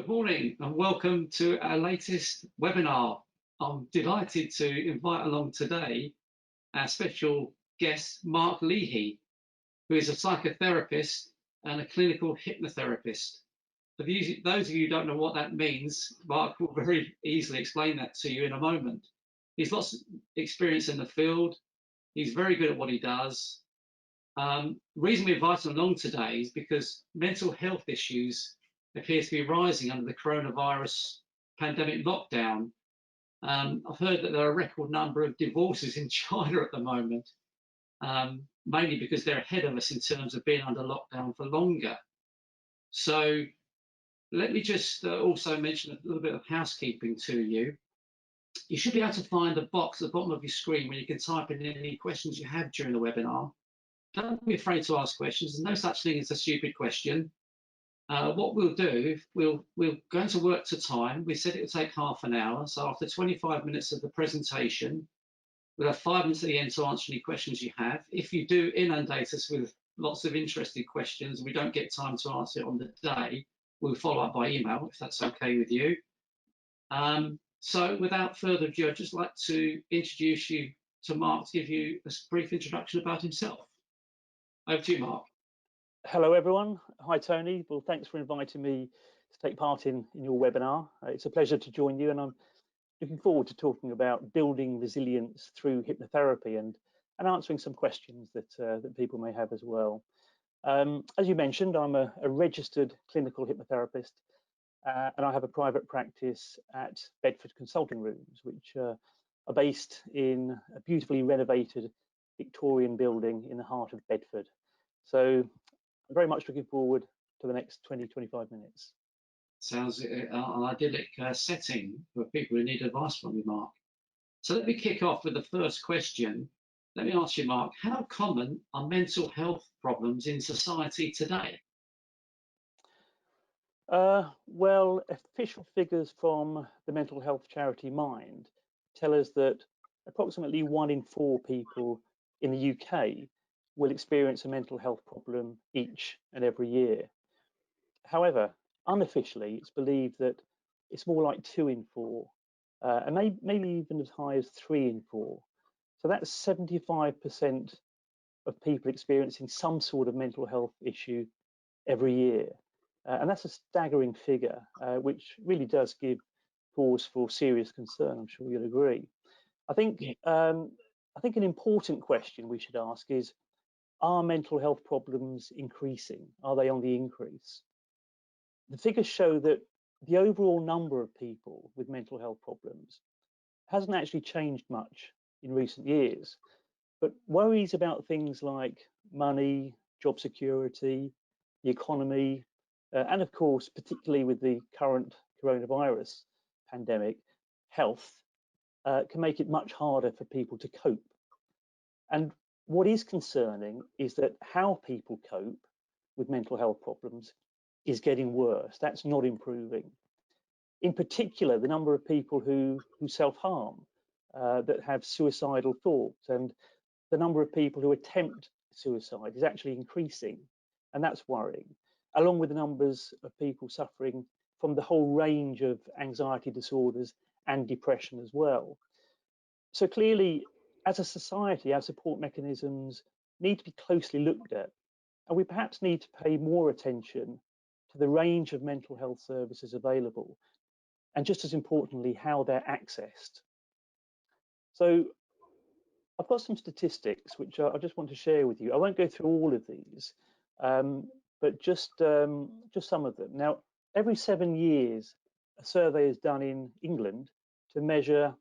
Good morning and welcome to our latest webinar. I'm delighted to invite along today our special guest, Mark Leahy, who is a psychotherapist and a clinical hypnotherapist. For those of you who don't know what that means, Mark will very easily explain that to you in a moment. He's lots of experience in the field. He's very good at what he does. The reason we invited him along today is because mental health issues appears to be rising under the coronavirus pandemic lockdown. I've heard that there are a record number of divorces in China at the moment, mainly because they're ahead of us in terms of being under lockdown for longer. So let me just also mention a little bit of housekeeping to you. You should be able to find a box at the bottom of your screen where you can type in any questions you have during the webinar. Don't be afraid to ask questions. There's no such thing as a stupid question. What we'll do, we're going to work to time. We said it would take half an hour. So after 25 minutes of the presentation, we'll have 5 minutes at the end to answer any questions you have. If you do inundate us with lots of interesting questions and we don't get time to answer it on the day, we'll follow up by email if that's okay with you. So without further ado, I'd just like to introduce you to Mark to give you a brief introduction about himself. Over to you, Mark. Hello, everyone. Hi, Tony. Well, thanks for inviting me to take part in your webinar. It's a pleasure to join you, and I'm looking forward to talking about building resilience through hypnotherapy and answering some questions that people may have as well. As you mentioned, I'm a registered clinical hypnotherapist, and I have a private practice at Bedford Consulting Rooms, which are based in a beautifully renovated Victorian building in the heart of Bedford. So I'm very much looking forward to the next 20-25 minutes. Sounds an idyllic setting for people who need advice from you, Mark. So let me kick off with the first question. Let me ask you, Mark, how common are mental health problems in society today? Well, official figures from the mental health charity Mind tell us that approximately 1 in 4 people in the UK will experience a mental health problem each and every year. However, unofficially, it's believed that it's more like 2 in 4, and maybe even as high as 3 in 4. So that's 75% of people experiencing some sort of mental health issue every year. And that's a staggering figure, which really does give cause for serious concern. I'm sure you'll agree. I think an important question we should ask is, are mental health problems increasing? Are they on the increase? The figures show that the overall number of people with mental health problems hasn't actually changed much in recent years, but worries about things like money, job security, the economy, and of course, particularly with the current coronavirus pandemic, health can make it much harder for people to cope. And what is concerning is that how people cope with mental health problems is getting worse. That's not improving. In particular, the number of people who self-harm, that have suicidal thoughts, and the number of people who attempt suicide is actually increasing, and that's worrying, along with the numbers of people suffering from the whole range of anxiety disorders and depression as well. So clearly, as a society, our support mechanisms need to be closely looked at, and we perhaps need to pay more attention to the range of mental health services available, and just as importantly, how they're accessed. So I've got some statistics which I just want to share with you. I won't go through all of these, but just some of them. Now, every 7 years, a survey is done in England to measure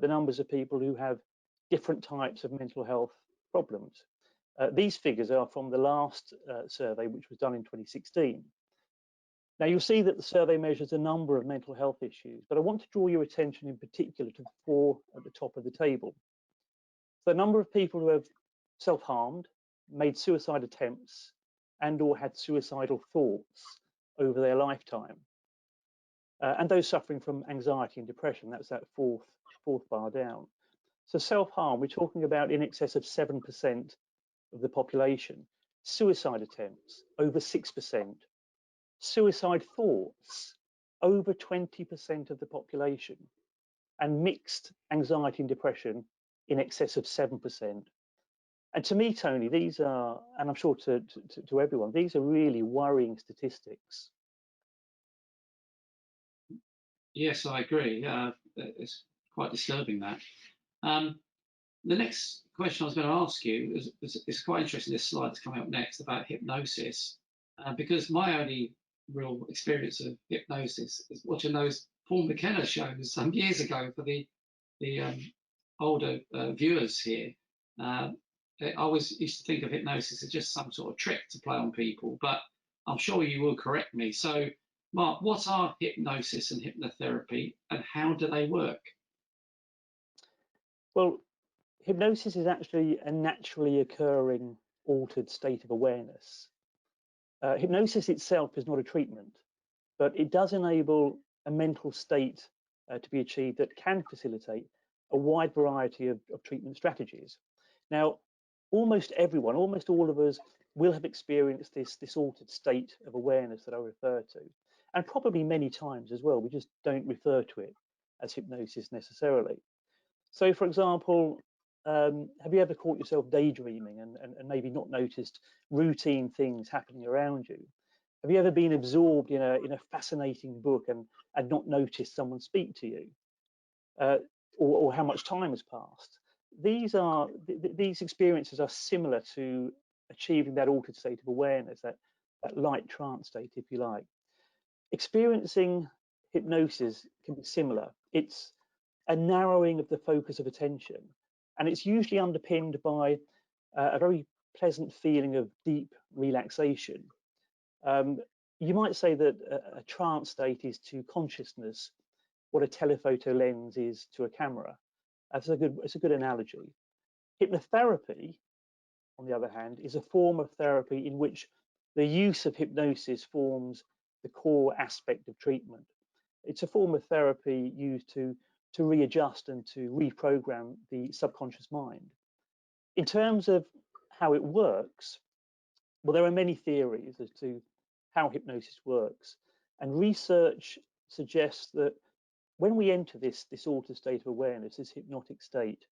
the numbers of people who have different types of mental health problems. These figures are from the last survey, which was done in 2016. Now, you'll see that the survey measures a number of mental health issues, but I want to draw your attention in particular to the 4 at the top of the table. So the number of people who have self-harmed, made suicide attempts, and or had suicidal thoughts over their lifetime. And those suffering from anxiety and depression, that's that fourth bar down. So self-harm, we're talking about in excess of 7% of the population. Suicide attempts, over 6%. Suicide thoughts, over 20% of the population, and mixed anxiety and depression in excess of 7%. And to me, Tony, these are, and I'm sure to everyone, these are really worrying statistics. Yes, I agree. It's quite disturbing, that. The next question I was going to ask you is quite interesting. This slide that's coming up next about hypnosis, because my only real experience of hypnosis is watching those Paul McKenna shows some years ago for the older viewers here. I always used to think of hypnosis as just some sort of trick to play on people, but I'm sure you will correct me. So, Mark, what are hypnosis and hypnotherapy, and how do they work? Well, hypnosis is actually a naturally occurring altered state of awareness. Hypnosis itself is not a treatment, but it does enable a mental state to be achieved that can facilitate a wide variety of treatment strategies. Now, almost everyone, almost all of us will have experienced this altered state of awareness that I refer to, and probably many times as well. We just don't refer to it as hypnosis necessarily. So, for example, have you ever caught yourself daydreaming and maybe not noticed routine things happening around you? Have you ever been absorbed in a fascinating book and not noticed someone speak to you, or how much time has passed? These experiences are similar to achieving that altered state of awareness, that light trance state, if you like. Experiencing hypnosis can be similar. It's a narrowing of the focus of attention, and it's usually underpinned by a very pleasant feeling of deep relaxation. You might say that a trance state is to consciousness what a telephoto lens is to a camera. It's a good analogy. Hypnotherapy, on the other hand, is a form of therapy in which the use of hypnosis forms the core aspect of treatment. It's a form of therapy used to readjust and to reprogram the subconscious mind. In terms of how it works, well, there are many theories as to how hypnosis works, and research suggests that when we enter this altered state of awareness, this hypnotic state,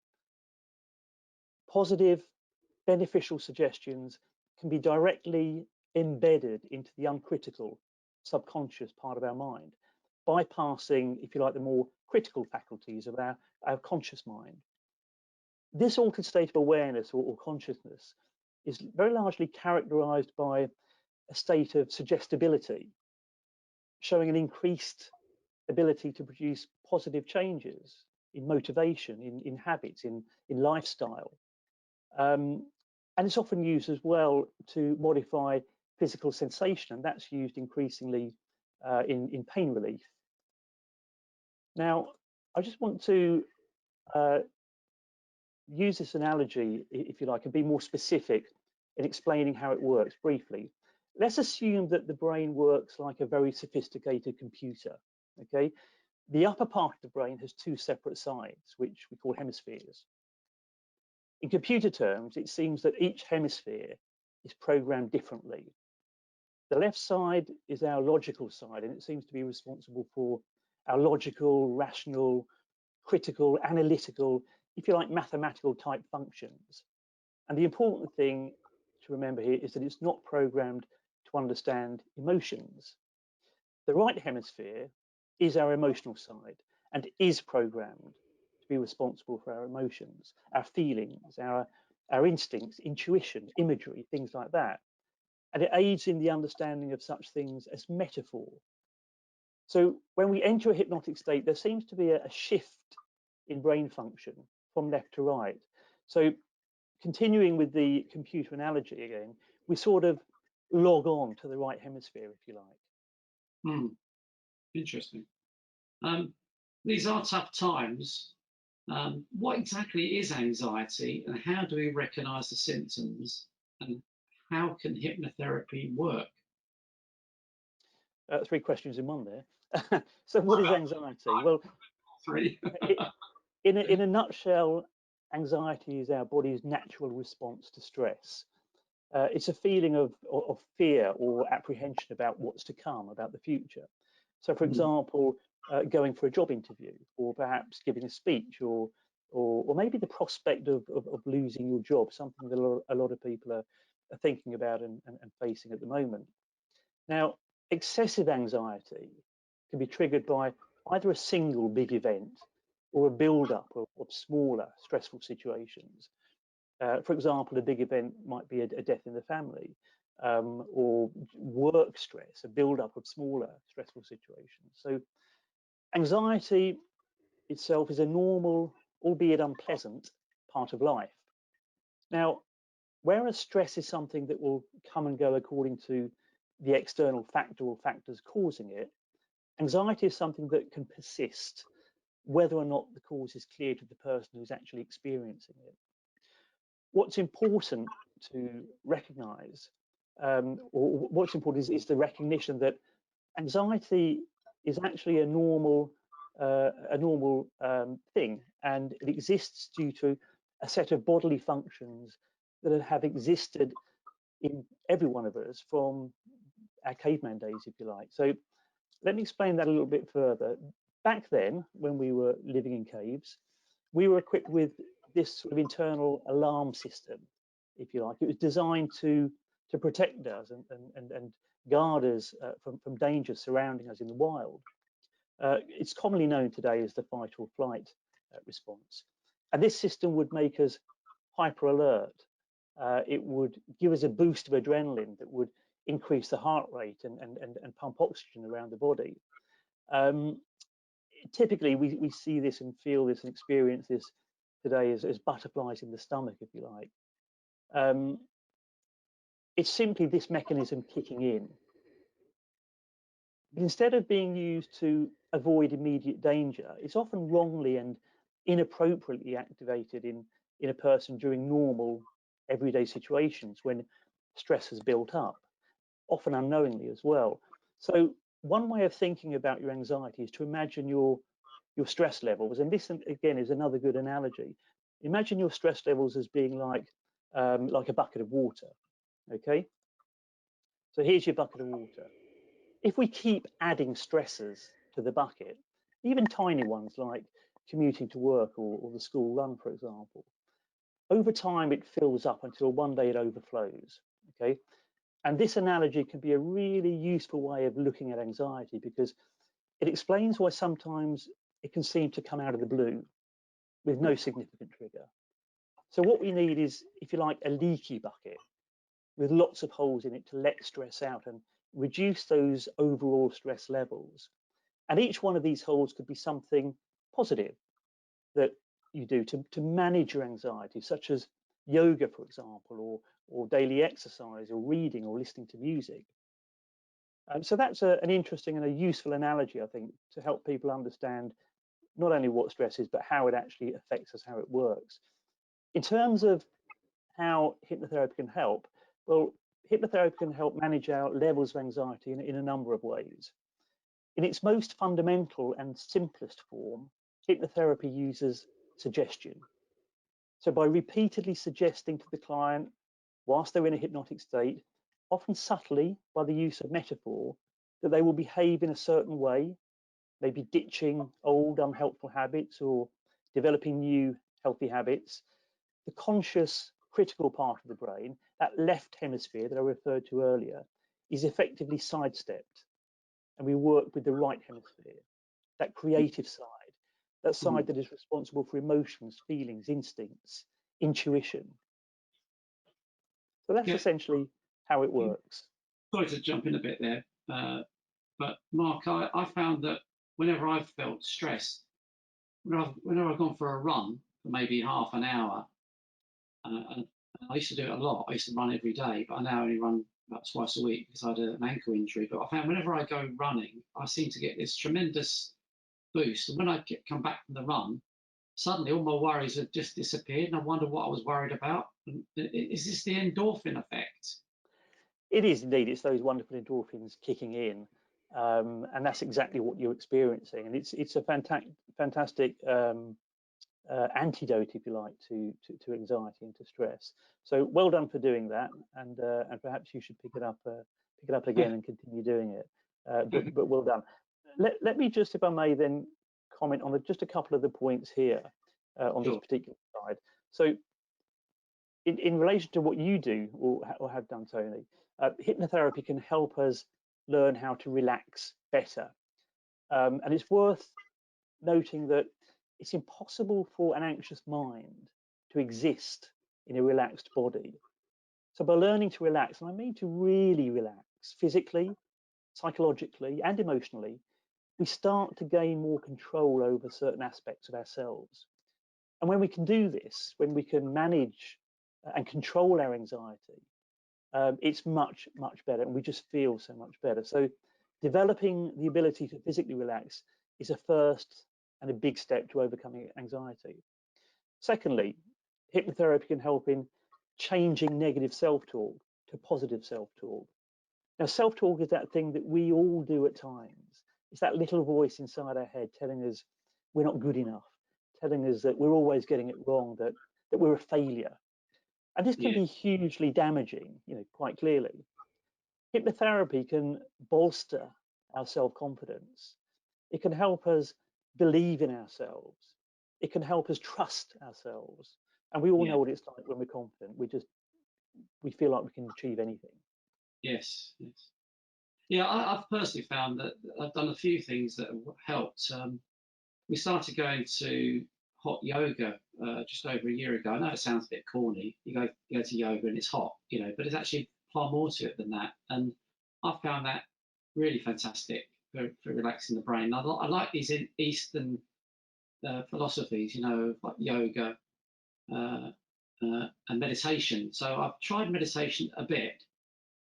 positive, beneficial suggestions can be directly embedded into the uncritical subconscious part of our mind, bypassing, if you like, the more critical faculties of our conscious mind. This altered state of awareness or consciousness is very largely characterized by a state of suggestibility, showing an increased ability to produce positive changes in motivation, in habits, in lifestyle. And it's often used as well to modify physical sensation, and that's used increasingly in pain relief. Now, I just want to use this analogy, if you like, and be more specific in explaining how it works briefly. Let's assume that the brain works like a very sophisticated computer, okay? The upper part of the brain has two separate sides, which we call hemispheres. In computer terms, it seems that each hemisphere is programmed differently. The left side is our logical side, and it seems to be responsible for our logical, rational, critical, analytical, if you like, mathematical type functions. And the important thing to remember here is that it's not programmed to understand emotions. The right hemisphere is our emotional side and is programmed to be responsible for our emotions, our feelings, our instincts, intuition, imagery, things like that. And it aids in the understanding of such things as metaphor. So when we enter a hypnotic state, there seems to be a shift in brain function from left to right. So continuing with the computer analogy again, we sort of log on to the right hemisphere, if you like. Interesting. These are tough times. What exactly is anxiety, and how do we recognize the symptoms, and how can hypnotherapy work? Three questions in one there. So what is anxiety? Well, three. in a nutshell, anxiety is our body's natural response to stress. It's a feeling of fear or apprehension about what's to come, about the future. So, for example, going for a job interview, or perhaps giving a speech, or maybe the prospect of losing your job, something that a lot of people are thinking about and facing at the moment. Now, excessive anxiety can be triggered by either a single big event or a build-up of smaller stressful situations. For example, a big event might be a death in the family, or work stress, a build-up of smaller stressful situations. So anxiety itself is a normal, albeit unpleasant, part of life. Now, whereas stress is something that will come and go according to the external factor or factors causing it, anxiety is something that can persist whether or not the cause is clear to the person who's actually experiencing it. What's important to recognize, or what's important is the recognition that anxiety is actually a normal thing, and it exists due to a set of bodily functions that have existed in every one of us from our caveman days, if you like. So let me explain that a little bit further. Back then, when we were living in caves, we were equipped with this sort of internal alarm system, if you like. It was designed to protect us and guard us from dangers surrounding us in the wild. It's commonly known today as the fight or flight response. And this system would make us hyper alert. It would give us a boost of adrenaline that would increase the heart rate and pump oxygen around the body. Typically, we see this and feel this and experience this today as butterflies in the stomach, if you like. It's simply this mechanism kicking in. But instead of being used to avoid immediate danger, it's often wrongly and inappropriately activated in a person during normal, everyday situations when stress has built up, often unknowingly as well. So one way of thinking about your anxiety is to imagine your stress levels, and this again is another good analogy. Imagine your stress levels as being like a bucket of water. Okay, so here's your bucket of water. If we keep adding stressors to the bucket, even tiny ones like commuting to work or the school run, for example, over time it fills up until one day it overflows. Okay, and this analogy can be a really useful way of looking at anxiety, because it explains why sometimes it can seem to come out of the blue with no significant trigger. So what we need is, if you like, a leaky bucket with lots of holes in it to let stress out and reduce those overall stress levels. And each one of these holes could be something positive that you do to manage your anxiety, such as yoga, for example, or daily exercise, or reading, or listening to music. So that's an interesting and a useful analogy, I think, to help people understand not only what stress is, but how it actually affects us, how it works. In terms of how hypnotherapy can help, well, hypnotherapy can help manage our levels of anxiety in a number of ways. In its most fundamental and simplest form, hypnotherapy uses suggestion. So by repeatedly suggesting to the client, whilst they're in a hypnotic state, often subtly by the use of metaphor, that they will behave in a certain way, maybe ditching old unhelpful habits or developing new healthy habits, the conscious critical part of the brain, that left hemisphere that I referred to earlier, is effectively sidestepped, and we work with the right hemisphere, that creative side, that side that is responsible for emotions, feelings, instincts, intuition. So that's essentially how it works. Sorry to jump in a bit there, but Mark, I found that whenever I've felt stressed, whenever I've gone for a run for maybe half an hour, and I used to do it a lot. I used to run every day, but I now only run about twice a week because I had an ankle injury. But I found whenever I go running, I seem to get this tremendous boost. And when I come back from the run, suddenly all my worries have just disappeared, and I wonder what I was worried about. Is this the endorphin effect? It is indeed. It's those wonderful endorphins kicking in, and that's exactly what you're experiencing. And it's a fantastic antidote, if you like, to anxiety and to stress. So well done for doing that, and perhaps you should pick it up again and continue doing it. But well done. Let me just, if I may, then comment on just a couple of the points here on this Sure. particular slide. So in relation to what you do or have done, Tony, hypnotherapy can help us learn how to relax better. And it's worth noting that it's impossible for an anxious mind to exist in a relaxed body. So by learning to relax, and I mean to really relax physically, psychologically, and emotionally, we start to gain more control over certain aspects of ourselves. And when we can do this, when we can manage and control our anxiety, it's much, much better, and we just feel so much better. So developing the ability to physically relax is a first and a big step to overcoming anxiety. Secondly, hypnotherapy can help in changing negative self-talk to positive self-talk. Now, self-talk is that thing that we all do at times. It's that little voice inside our head telling us we're not good enough, telling us that we're always getting it wrong, that we're a failure. And this can Yeah. be hugely damaging, quite clearly. Hypnotherapy can bolster our self-confidence. It can help us believe in ourselves. It can help us trust ourselves. And we all Yeah. know what it's like when we're confident. We feel like we can achieve anything. Yes. Yes. Yeah. I've personally found that I've done a few things that have helped. We started going to hot yoga just over a year ago. I know it sounds a bit corny. You go to yoga and it's hot, but it's actually far more to it than that. And I found that really fantastic for relaxing the brain. I like these Eastern philosophies, like yoga uh, and meditation. So I've tried meditation a bit.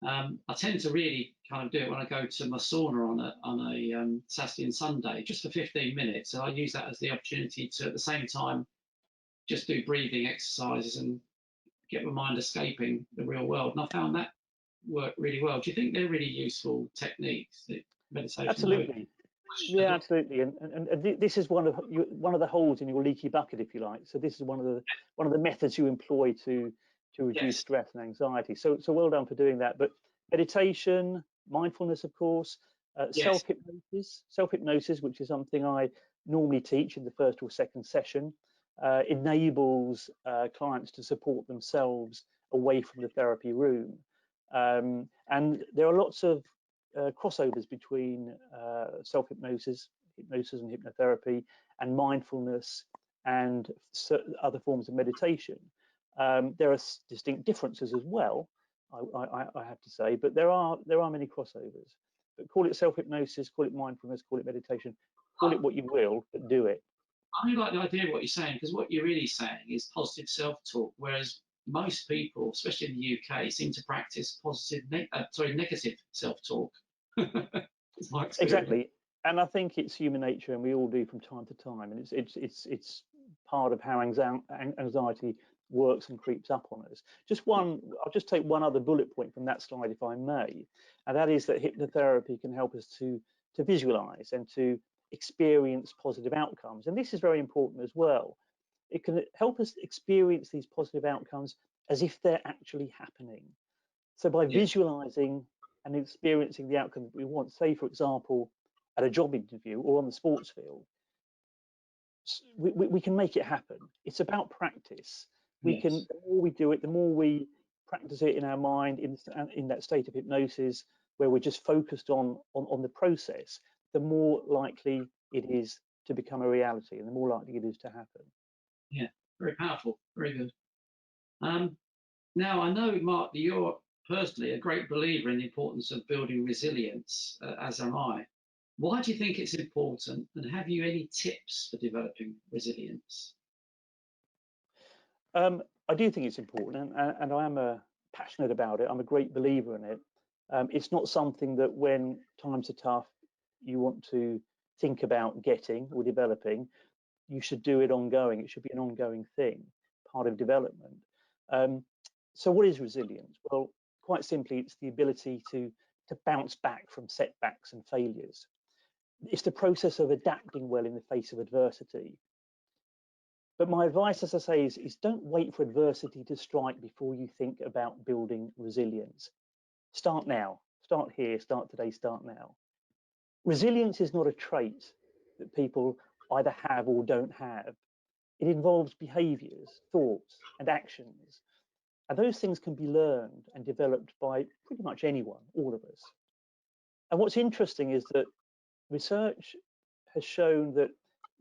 I tend to really kind of do it when I go to my sauna on a Saturday and Sunday, just for 15 minutes. So I use that as the opportunity to, at the same time, just do breathing exercises and get my mind escaping the real world. And I found that worked really well. Do you think they're really useful techniques, the meditation, yoga? Absolutely. Yeah, absolutely. And this is one of the holes in your leaky bucket, if you like. So this is one of the methods you employ to reduce Yes, stress and anxiety. So well done for doing that. But meditation, mindfulness, of course, yes, self-hypnosis, which is something I normally teach in the first or second session, enables clients to support themselves away from the therapy room. And there are lots of crossovers between self-hypnosis, hypnosis and hypnotherapy, and mindfulness and other forms of meditation. There are distinct differences as well, I have to say, but there are many crossovers. But call it self-hypnosis, call it mindfulness, call it meditation, call it what you will, but do it. I really like the idea of what you're saying, because what you're really saying is positive self-talk, whereas most people, especially in the UK, seem to practice negative self-talk. It's my experience. Exactly, and I think it's human nature, and we all do from time to time, and it's part of how anxiety works and creeps up on us. I'll just take one other bullet point from that slide, if I may, and that is that hypnotherapy can help us to visualize and to experience positive outcomes, and this is very important as well. It can help us experience these positive outcomes as if they're actually happening. So by Yeah, visualizing and experiencing the outcome that we want, say, for example, at a job interview or on the sports field, we can make it happen. It's about practice. yes, The more we do it, the more we practice it in our mind, in that state of hypnosis where we're just focused on the process, the more likely it is to become a reality and the more likely it is to happen. yeah, very powerful, very good. Um, Now, I know, Mark, that you're personally a great believer in the importance of building resilience, as am I. Why do you think it's important, and have you any tips for developing resilience? I do think it's important, and I am passionate about it. I'm a great believer in it. It's not something that when times are tough, you want to think about getting or developing. You should do it ongoing. It should be an ongoing thing, part of development. Um, so what is resilience? Well, quite simply, it's the ability to bounce back from setbacks and failures. It's the process of adapting well in the face of adversity. But my advice, as I say, is don't wait for adversity to strike before you think about building resilience. Start now. Start here. Start today. Start now. Resilience is not a trait that people either have or don't have. It involves behaviors, thoughts, and actions. And those things can be learned and developed by pretty much anyone, all of us. And what's interesting is that research has shown that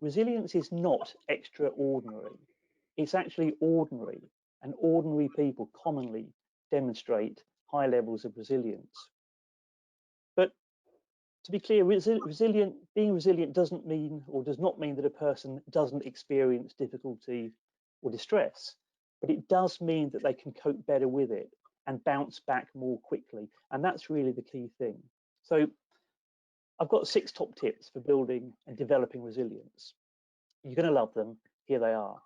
resilience is not extraordinary. It's actually ordinary, and ordinary people commonly demonstrate high levels of resilience. But to be clear, being resilient doesn't mean, or does not mean, that a person doesn't experience difficulty or distress, but it does mean that they can cope better with it and bounce back more quickly. And that's really the key thing. So I've got 6 top tips for building and developing resilience. You're going to love them. Here they are.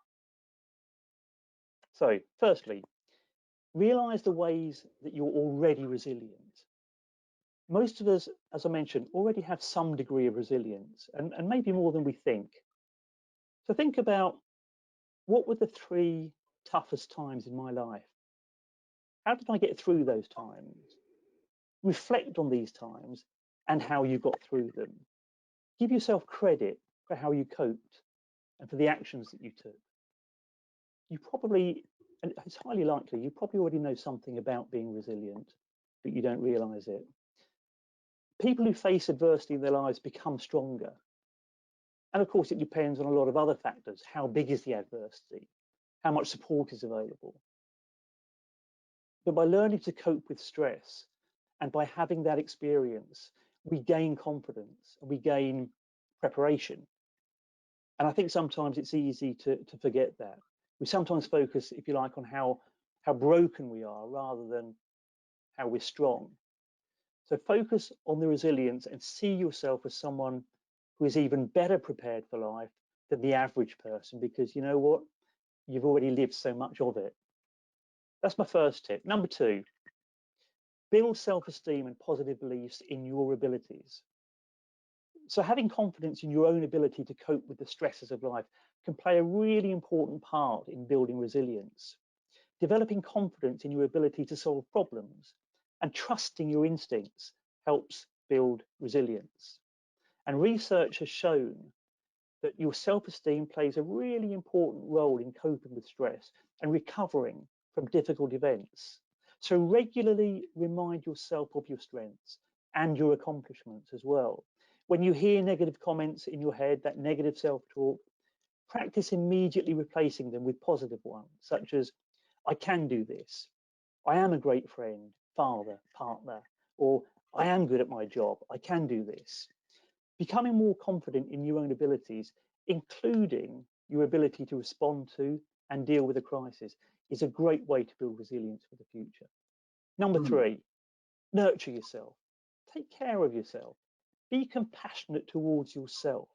So firstly, realize the ways that you're already resilient. Most of us, as I mentioned, already have some degree of resilience, and maybe more than we think. So think about, what were the 3 toughest times in my life? How did I get through those times? Reflect on these times and how you got through them. Give yourself credit for how you coped and for the actions that you took. You probably, and it's highly likely, you probably already know something about being resilient, but you don't realize it. People who face adversity in their lives become stronger. And of course, it depends on a lot of other factors. How big is the adversity? How much support is available? But by learning to cope with stress and by having that experience, we gain confidence and we gain preparation. And I think sometimes it's easy to forget that. We sometimes focus, if you like, on how broken we are rather than how we're strong. So focus on the resilience and see yourself as someone who is even better prepared for life than the average person, because you know what? You've already lived so much of it. That's my first tip. Number 2, build self-esteem and positive beliefs in your abilities. So having confidence in your own ability to cope with the stresses of life can play a really important part in building resilience. Developing confidence in your ability to solve problems and trusting your instincts helps build resilience. And research has shown that your self-esteem plays a really important role in coping with stress and recovering from difficult events. So regularly remind yourself of your strengths and your accomplishments as well. When you hear negative comments in your head, that negative self-talk, practice immediately replacing them with positive ones, such as, I can do this, I am a great friend, father, partner, or I am good at my job, I can do this. Becoming more confident in your own abilities, including your ability to respond to and deal with a crisis, is a great way to build resilience for the future. Number 3, nurture yourself. Take care of yourself. Be compassionate towards yourself.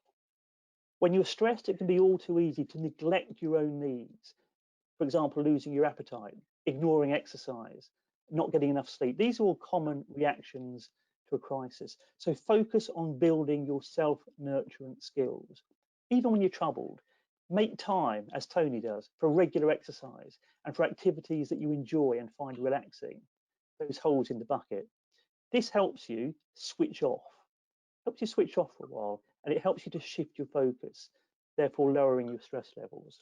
When you're stressed, it can be all too easy to neglect your own needs. For example, losing your appetite, ignoring exercise, not getting enough sleep. These are all common reactions to a crisis. So focus on building your self-nurturance skills. Even when you're troubled, make time, as Tony does, for regular exercise and for activities that you enjoy and find relaxing. Those holes in the bucket. This helps you switch off. Helps you switch off for a while, and it helps you to shift your focus, therefore lowering your stress levels.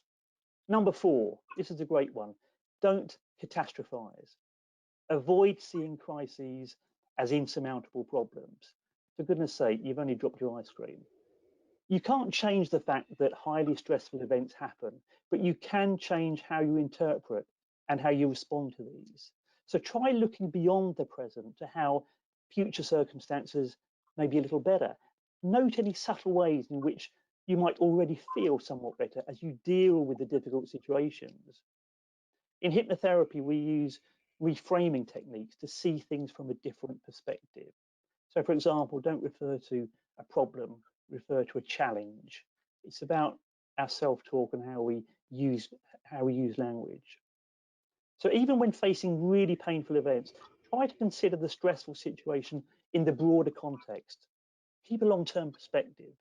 Number 4, this is a great one. Don't catastrophize. Avoid seeing crises as insurmountable problems. For goodness sake, you've only dropped your ice cream. You can't change the fact that highly stressful events happen, but you can change how you interpret and how you respond to these. So try looking beyond the present to how future circumstances may be a little better. Note any subtle ways in which you might already feel somewhat better as you deal with the difficult situations. In hypnotherapy, we use reframing techniques to see things from a different perspective. So, for example, don't refer to a problem, refer to a challenge. It's about our self-talk and how we use language. So even when facing really painful events, try to consider the stressful situation in the broader context. Keep a long-term perspective.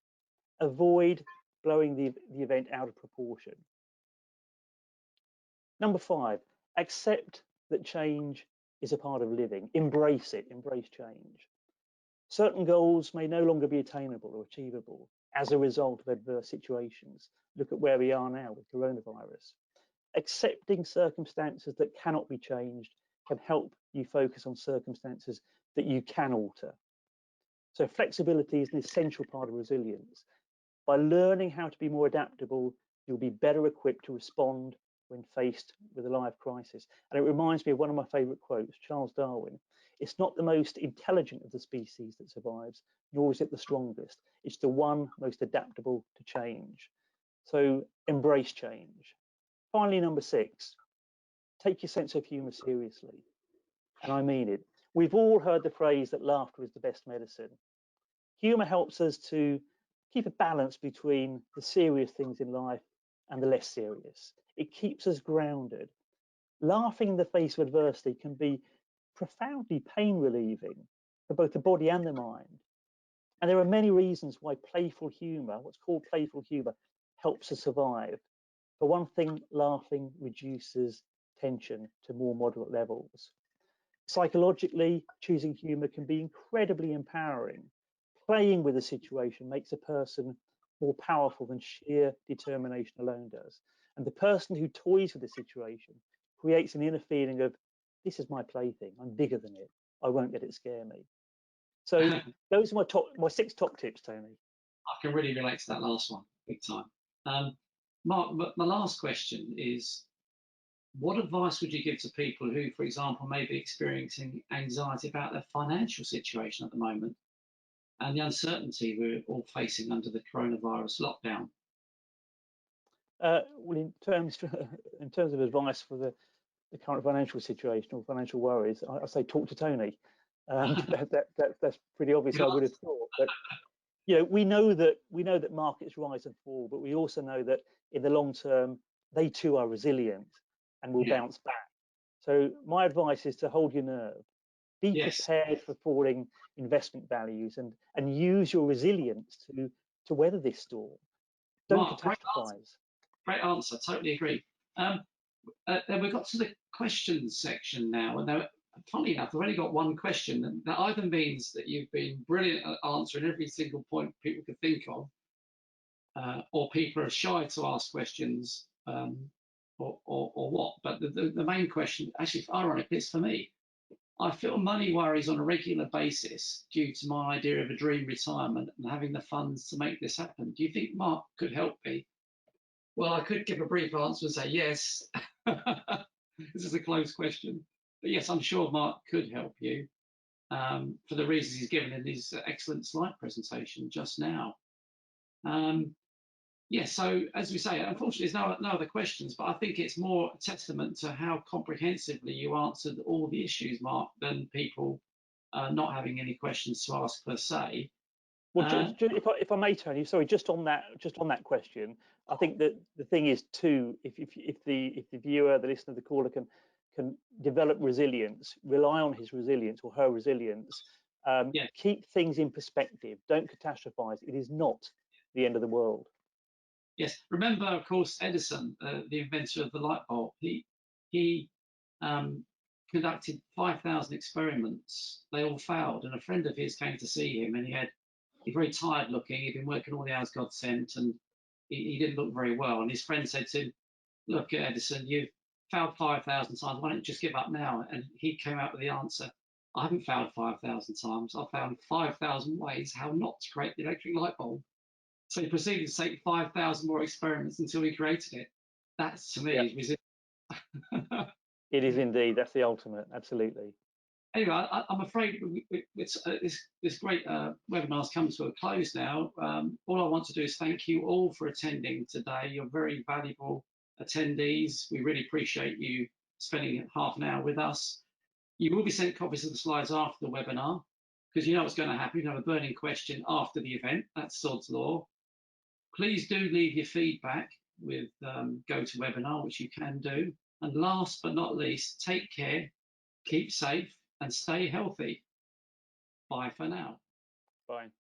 Avoid blowing the event out of proportion. Number 5, accept that change is a part of living. Embrace it, embrace change. Certain goals may no longer be attainable or achievable as a result of adverse situations. Look at where we are now with coronavirus. Accepting circumstances that cannot be changed can help you focus on circumstances that you can alter. So flexibility is an essential part of resilience. By learning how to be more adaptable, you'll be better equipped to respond when faced with a life crisis. And it reminds me of one of my favorite quotes, Charles Darwin. It's not the most intelligent of the species that survives, nor is it the strongest. It's the one most adaptable to change. So embrace change. Finally, number 6, take your sense of humor seriously. And I mean it. We've all heard the phrase that laughter is the best medicine. Humor helps us to keep a balance between the serious things in life and the less serious. It keeps us grounded. Laughing in the face of adversity can be profoundly pain relieving for both the body and the mind. And there are many reasons why playful humor, what's called playful humor, helps us survive. For one thing, laughing reduces tension to more moderate levels. Psychologically, choosing humor can be incredibly empowering. Playing with a situation makes a person more powerful than sheer determination alone does. And the person who toys with the situation creates an inner feeling of, this is my plaything, I'm bigger than it, I won't let it scare me. So those are my 6 top tips, Tony. I can really relate to that last one, big time. Mark, my last question is, what advice would you give to people who, for example, may be experiencing anxiety about their financial situation at the moment and the uncertainty we're all facing under the coronavirus lockdown? Well, in terms of advice for the current financial situation or financial worries, I say talk to Tony. That's pretty obvious, I would have thought. But you know, we know that markets rise and fall, but we also know that in the long term, they too are resilient and will bounce back. So my advice is to hold your nerve, be prepared for falling investment values, and use your resilience to weather this storm. Don't catastrophize. Great answer, totally agree. Then we've got to the questions section now, and funny enough, I've only got one question, and that either means that you've been brilliant at answering every single point people could think of, or people are shy to ask questions, or what. But the main question, actually, ironically, is for me. I feel money worries on a regular basis due to my idea of a dream retirement and having the funds to make this happen. Do you think Mark could help me? Well, I could give a brief answer and say yes. This is a closed question. But yes, I'm sure Mark could help you for the reasons he's given in his excellent slide presentation just now. Yes, so as we say, unfortunately, there's no other questions, but I think it's more a testament to how comprehensively you answered all the issues, Mark, than people not having any questions to ask per se. Well, if I may, Tony, sorry, just on that question, I think that the thing is too, if the viewer, the listener, the caller can develop resilience, rely on his resilience or her resilience, keep things in perspective, don't catastrophize. It is not the end of the world. Yes, remember, of course, Edison, the inventor of the light bulb. He conducted 5,000 experiments. They all failed, and a friend of his came to see him, and he's very tired looking. He'd been working all the hours God sent, and he didn't look very well. And his friend said to him, "Look, Edison, you've failed 5,000 times. Why don't you just give up now?" And he came out with the answer: "I haven't failed 5,000 times. I've found 5,000 ways how not to create the electric light bulb." So he proceeded to take 5,000 more experiments until he created it. That's, to me, resilience. It is indeed. That's the ultimate. Absolutely. Anyway, I'm afraid this great webinar has come to a close now. All I want to do is thank you all for attending today. You're very valuable attendees. We really appreciate you spending half an hour with us. You will be sent copies of the slides after the webinar, because you know what's going to happen. You have a burning question after the event. That's sod's law. Please do leave your feedback with GoToWebinar, which you can do. And last but not least, take care, keep safe, and stay healthy. Bye for now. Bye.